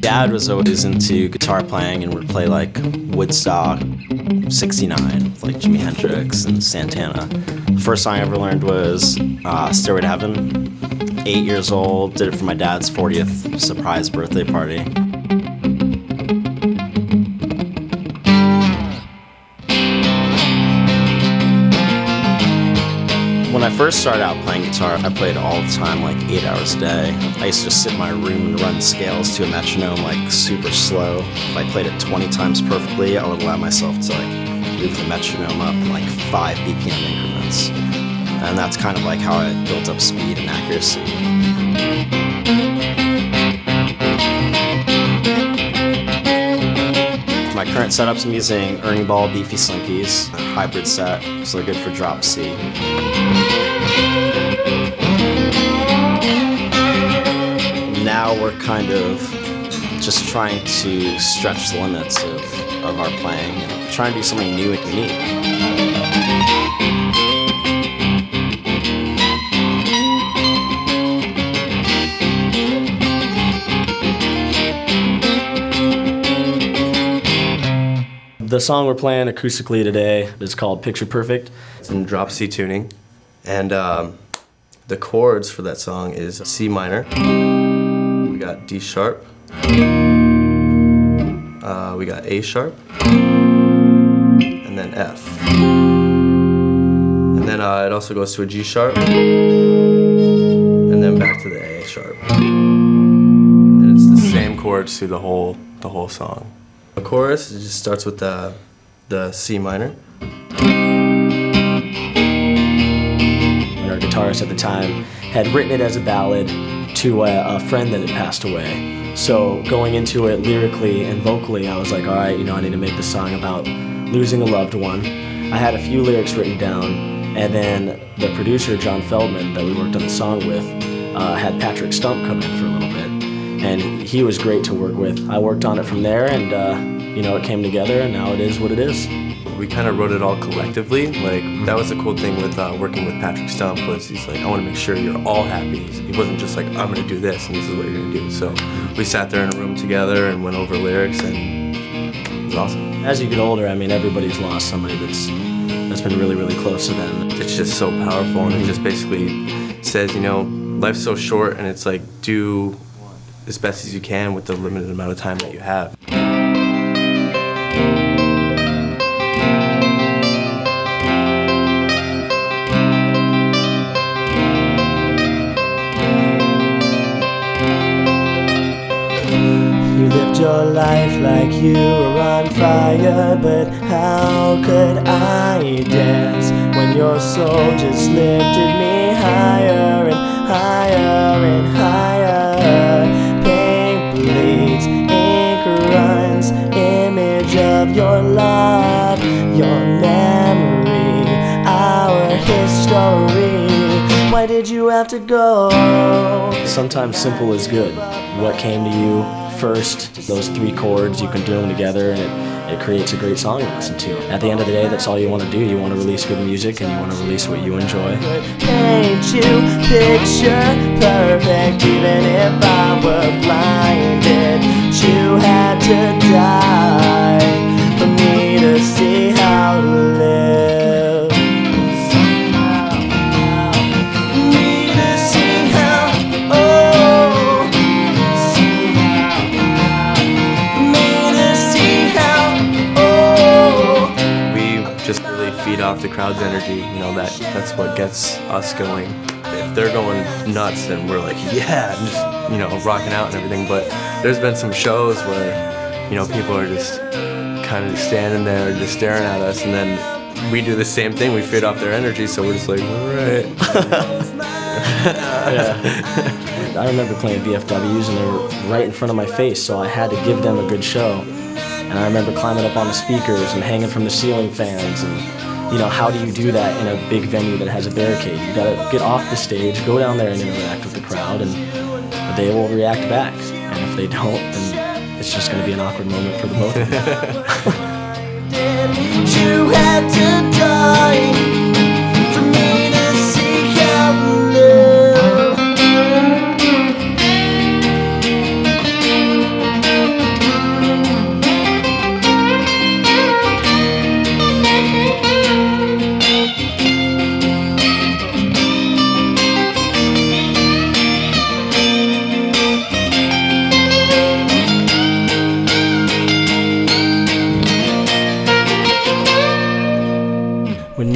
dad was always into guitar playing and would play like Woodstock, 69, with like Jimi Hendrix and Santana. The first song I ever learned was Stairway to Heaven. 8 years old, did it for my dad's 40th surprise birthday party. When I first started out playing guitar, I played all the time, like 8 hours a day. I used to just sit in my room and run scales to a metronome, like super slow. If I played it 20 times perfectly, I would allow myself to like move the metronome up in like 5 BPM increments. And that's kind of like how I built up speed and accuracy. For my current setups, I'm using Ernie Ball Beefy Slinkys, a hybrid set, so they're good for drop C. Now we're kind of just trying to stretch the limits of our playing and trying to do something new and unique. The song we're playing acoustically today is called Picture Perfect. It's in drop C tuning, and the chords for that song is C minor. We got D sharp. We got A sharp, and then F. And then it also goes to a G sharp, and then back to the A sharp. And it's the same chords through the whole song. The chorus, it just starts with the C minor. Our guitarist at the time had written it as a ballad to a friend that had passed away. So going into it lyrically and vocally, I was like, all right, I need to make this song about losing a loved one. I had a few lyrics written down, and then the producer, John Feldman, that we worked on the song with, had Patrick Stump come in for a little bit. And he was great to work with. I worked on it from there, and it came together, and now it is what it is. We kind of wrote it all collectively. Like, that was the cool thing with working with Patrick Stump, was he's like, I want to make sure you're all happy. He wasn't just like, I'm going to do this, and this is what you're going to do. So we sat there in a room together and went over lyrics, and it was awesome. As you get older, everybody's lost somebody that's been really, really close to them. It's just so powerful, and it just basically says, life's so short, and it's like, do as best as you can with the limited amount of time that you have. You lived your life like you were on fire, but how could I dance when your soul just lifted me higher and higher and higher? Paint bleeds, ink runs, image of your love, your memory, our history. Why did you have to go? Sometimes simple is good. What came to you first, those 3 chords, you can do them together, and it creates a great song to listen to. At the end of the day, that's all you want to do. You want to release good music, and you want to release what you enjoy. Paint you picture perfect, even if I were blinded. You had to die for me to see how to live. Feed off the crowd's energy, that's what gets us going. If they're going nuts, then we're like, yeah, and just, rocking out and everything. But there's been some shows where, people are just kind of standing there, just staring at us, and then we do the same thing. We feed off their energy, so we're just like, all right. Yeah. I remember playing VFWs, and they were right in front of my face, so I had to give them a good show. And I remember climbing up on the speakers and hanging from the ceiling fans, and how do you do that in a big venue that has a barricade? You gotta get off the stage, go down there and interact with the crowd, and they will react back. And if they don't, then it's just gonna be an awkward moment for the both of them. You had to die for me to see how to live.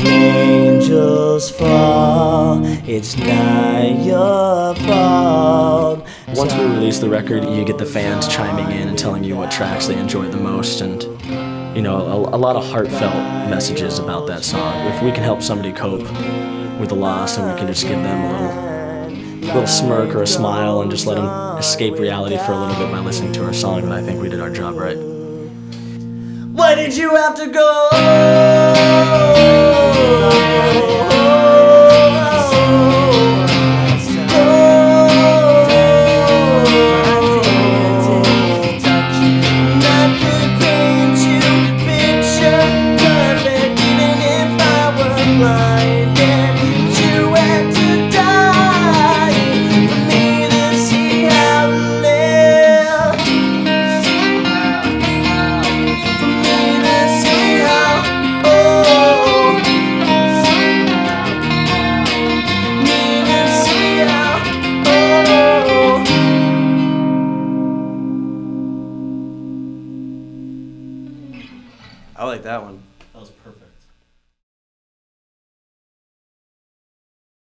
angels fall, it's not your fault. Once we release the record, you get the fans chiming in and telling you what tracks they enjoyed the most, and you know, a lot of heartfelt messages about that song. If we can help somebody cope with a loss and we can just give them a little smirk or a smile and just let them escape reality for a little bit by listening to our song, then I think we did our job right. Why did you have to go?